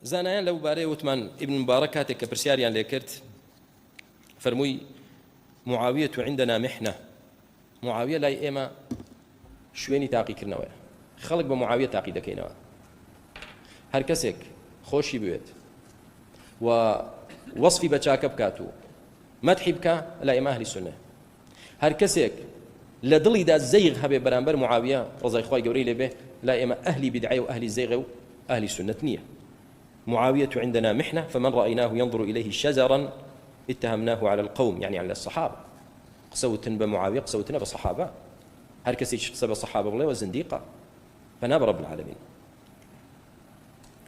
زانایان لەو بارەیە وتمان ئیبن مبارەک کاتێک کە پرسیاریان لێ کرد فەرمووی معاویة عندنا محنة معاویە لای ئێمە شوێنی تاقیکردنەوەیە خەڵک بە معاویە تاقی دەکەینەوە هەر کەسێک خۆشی بوێت و وەصفی بە چاکە بکات و مەدحی بکە لای ئێمە ئەهلی سونە هەر کەسێک لە دڵیدا زەیغ هەبێ بەرامبەر معاویە ڕزای خوای گەورەی لێبێ لای ئێمە ئەهلی بدعە و ئەهلی زەیغ و ئەهلی سونەت نییە معاوية عندنا محنة فمن رأيناه ينظر إليه شزرا اتهمناه على القوم يعني على الصحابة قسوتن بمعاوية قسوتنا بصحابة هر كسي قسى بصحابة والله وزنديقة فناب رب العالمين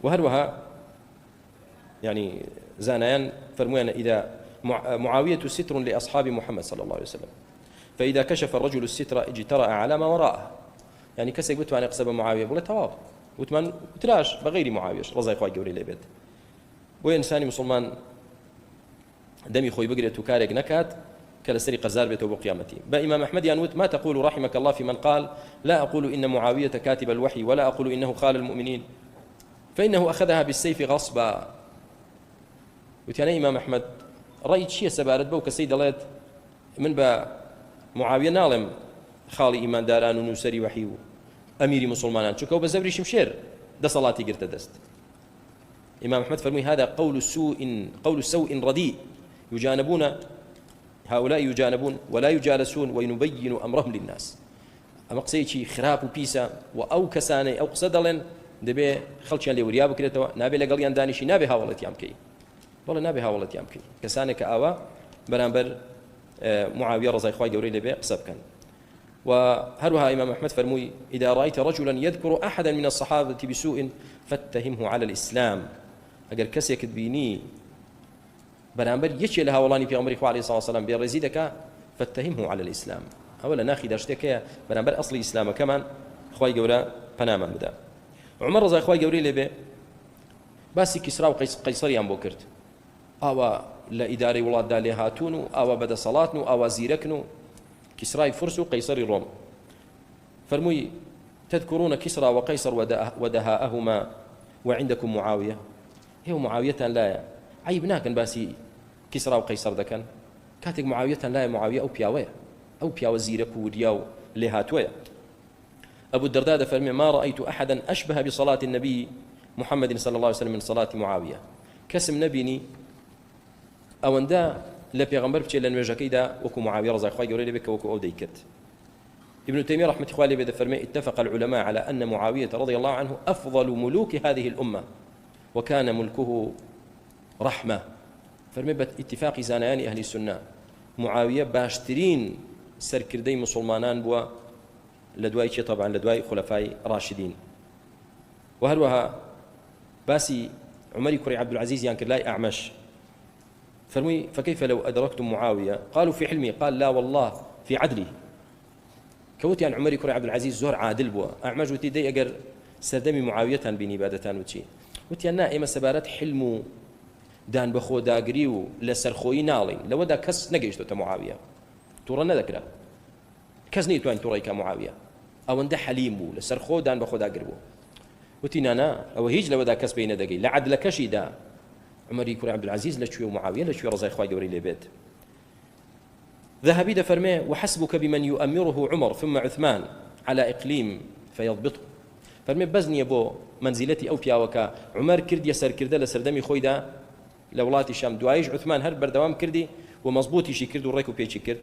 وهروها يعني زانيان فرمونا إذا معاوية ستر لأصحاب محمد صلى الله عليه وسلم فإذا كشف الرجل الستر اجترأ على ما وراءه يعني كسي قلت أنا قسى بمعاوية والله تواب وتمان وتراش بغير معاوية رضي خوای گەورەی لێبێت بۆ ئینسانی مسلمان دەمی خۆی بگرێت و کارێک نەکات کە لەسەری قەزار بێتەوە بۆ قیامەتی بە ئیمام ئەحمەد یانوت ما تقول رحمك الله في من قال لا أقول إن معاوية كاتب الوحي ولا أقول إنه خال المؤمنين فإنه أخذها بالسيف غصبا وتيانا إمام أحمد رأيت شيء سبارت بو كسي دەڵێت من بە معاوية ناڵێم خاڵی ئیمانداران و نووسەری وحی و أميري مسلمان شكوا بزوري شمشير ده صلاتي قرت دست إمام أحمد فرمي هذا قول سوء رديء يجانبون هؤلاء يجانبون ولا يجالسون وينبين أمرهم للناس أما قصيتي خراب وبيسا وأو كساني أو قصدلن دبي خلشان لوريا بكرتوا نابي لقليان دانشي نابي هاولت يامكي والله نابي هاولت يامكي كساني كآوا برامبر معاوية رضي خوای گەورەی لێبێ قسە بکەن وهروها إمام أحمد فرموي إذا رأيت رجلا يذكر أحدا من الصحابة بسوء فاتهمه على الإسلام أجر كسيك بيني برامبر يشي لها والله في عمر عليه الصلاة والسلام بيرزيدك فاتهمه على الإسلام أولا ناخي داشتك برامبر أصل الإسلام كمان خوای گەورە پەنامان بدا عمر رضای خوای گەورەی لێبێ باسی کیسرا و قەیسەریان بۆ کرد ئاوا لە ئیدارەی وڵاتدا لێ هاتوون و ئاوا بەدەسەڵاتن و ئاوا زیرەکن و كسراء فرس وقيصر روم فرمي تذكرون كسرى وقيصر ودهاءهما وعندكم معاوية هي معاوية لا عيبناك باسي كسرى وقيصر ذكن كاتك معاوية لا معاوية أو بياوة زيرك ودياو لهاتوية أبو الدرداء فرمي ما رأيت أحدا أشبه بصلاة النبي محمد صلى الله عليه وسلم من صلاة معاوية كسم نبيني أو أندا لە پێغەمبەر بچێت لە نوێژەکەیدا وەکو معاویە ڕزای خوای گەورەی لێ بێت کە وەکو ئەو دەیکرد ابن تيمية رحمة الله عليه دەفەرمێ اتفق العلماء على أن معاوية رضي الله عنه أفضل ملوك هذه الأمة وكان ملكه رحمة فرمي باتفاق زانيان أهل السنة معاوية باشترين سەرکردەی مسلمانان بووە لە دوای چێ طبعا لە دوای خولەفای راشدين وهروها باسي عمر كري عبد العزيز يان كرد لاي أعمش فرمي فكيف لو أدركتم معاوية قالوا في حلمي قال لا والله في عدله كوتي عن عمر كري عبد العزيز زور عادل بوا أعمج وتي دي أجر سردمي معاوية بني بادتان وتي وتي النائمة سبارات حلمو دان بخو داقريو لسرخوي نالي لو دا كس نجيشتو تمعاوية تورنا ذكره كسني توين توريكا معاوية أو عنده حليم بو لسرخو دان بخو داقربو وتي نانا أو هيج لو دا كس بين دقي لعدل كشي دا عمر كري عبد العزيز لشوي ومعاوية لشوي رضي خوای گەورەی لێبێت ذهبي دفرمي وحسبك بمن يؤمره عمر ثم عثمان على إقليم فيضبطه فرمي بزني بو منزلتي أو بياوكا عمر كردي سر كرده لسردمي خويدا لولاتي شام دوايج عثمان هر بردوام كردي ومضبوطي شي كردو ريكو بيشي كرد